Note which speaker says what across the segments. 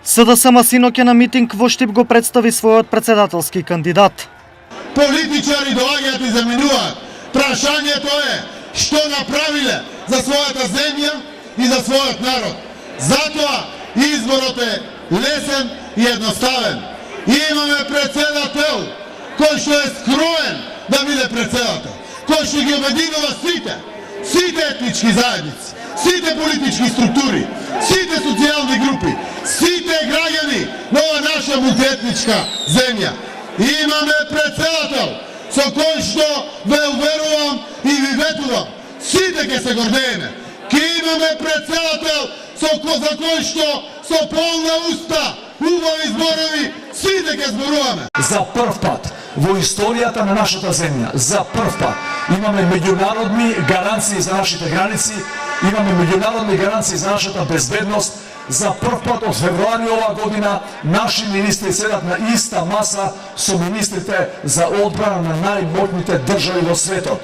Speaker 1: СДСМ синоќа на митинг во Штип го представи својот председателски кандидат.
Speaker 2: Политичари доаѓаат и заменуваат. Прашањето е што направиле за својата земја и за својот народ. Затоа изборот е лесен и едноставен. Имаме председател кој што е скроен да биде председател, кој што ги обединува сите етнички заедници, сите политички структури, сите социјални групи, сите граѓани на ова наша мултиетничка земја. Имаме председател со кој што ве уверувам и ви ветувам, сите ќе се гордееме. Ке имаме председател за кој што со полна уста, убави зборови, сите ќе зборуваме.
Speaker 3: За прв пат во историјата на нашата земја, за прв пат имаме меѓународни гаранции за нашите граници, имаме меѓународни гаранции за нашата безбедност. За прв пат од февруари оваа година наши министри седат на иста маса со министрите за одбрана на најмоќните држави во светот.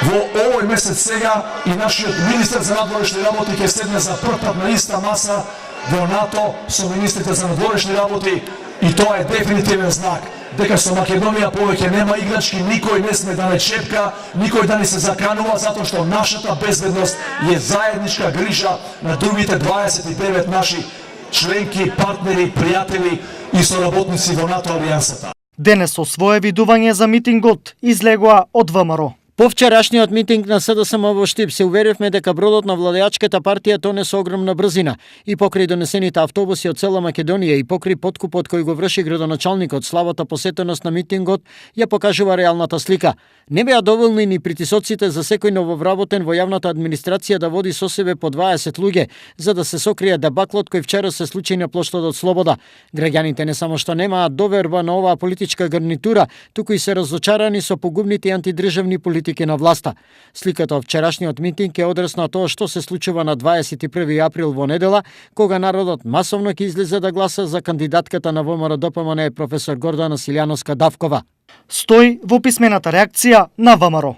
Speaker 3: Во овој месец сега и нашиот министер за надворешни работи ќе седне за прв пат на иста маса во НАТО со министрите за надворешни работи и тоа е дефинитивен знак дека со Македонија повеќе нема играчки, никој не сме да не чепка, никој да не се заканува, затоа што нашата безбедност е заедничка грижа на другите 29 наши членки, партнери, пријатели и соработници во НАТО алијансата.
Speaker 1: Денес со свое видување за митингот излегоа од ВМРО.
Speaker 4: По вчерашниот митинг на СДСМ во Штип се уверивме дека бродот на владеачката партија тоне со огромна брзина и покрај донесените автобуси од цела Македонија и покрај подкупот кој го врши градоначалникот, слабата посетеност на митингот ја покажува реалната слика. Не беа доволни ни притисоците за секој нововработен во јавната администрација да води со себе по 20 луѓе за да се сокрие дебаклот кој вчера се случи на плоштадот Слобода. Граѓаните не само што немаат доверба на оваа политичка гарнитура, туку и се разочарани со погубните антидржавни политики на власта. Сликата од вчерашниот митинг е одраз на тоа што се случува на 21 април во недела, кога народот масовно ќе излезе да гласа за кандидатката на ВМРО-ДПМН професор Гордана Силјановска-Давкова.
Speaker 1: Стои во писмената реакција на ВМРО.